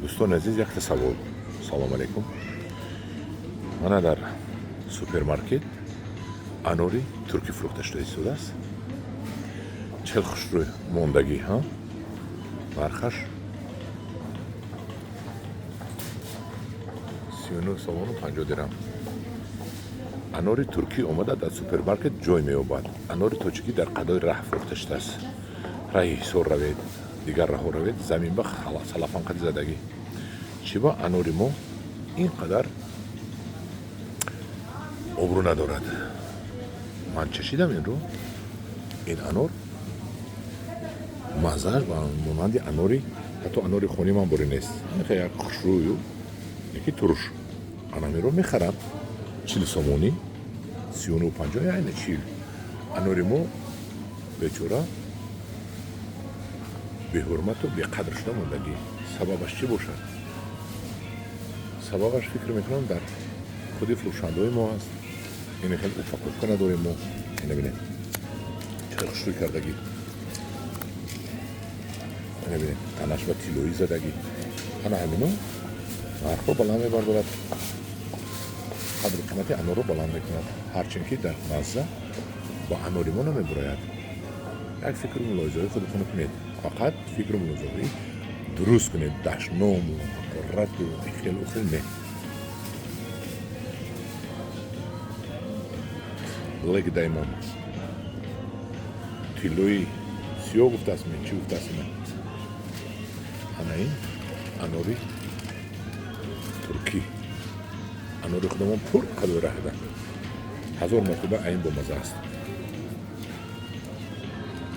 دوستان عزیز یک تصور. سلام علیکم. من در سوپرمارکت انوری ترکی فروخته شده ایستاده است. چهل خوشروی موندگی ها نرخش 39 سوم و 50 درهم. انوری ترکی اومده در سوپرمارکت جای می‌یابد. انوری توچکی در قدای راه فروخته شده است. راهی سر روید، دیگر راه روید، زمین به سلافان قد زدگی. چیبا انوری ما اینقدر ابرو ندارد. من چشیدم این رو. این انور مزهش با مانند انوری، حتی انوری خونی من بری نیست. خیلی یک خوشرویو یکی ترش. انمی رو میخرم 40 سومونی 39 و 50 یعنی 40. انوری ما بیچاره به حرمت و به قدر شده موندگی. سببش چی باشد؟ سببش فکر میکنم در خودی فروشنده های ما هست. این خیلی افاقت نداریم ما. اینه بینید چه خوشروی کردگی. اینه بینید تنش و تیلویی زدگی. انا همینو نرخو بلند میبردارد. قدر قیمت انور رو بلند میکند. هرچند که در مزه با انوری ما نمیبراید. یک فکر و ملاحظه خودتون کنید. فقط فکر و ملاحظه درست کنید. دشنام و قررت و خیلی و خیلی نه. لگ دایمام تیلوی سیاه گفته است من چی گفته است من این انوری ترکی انوری خودمان پر قدر راه ده 1000 مرتبه این با مزه است.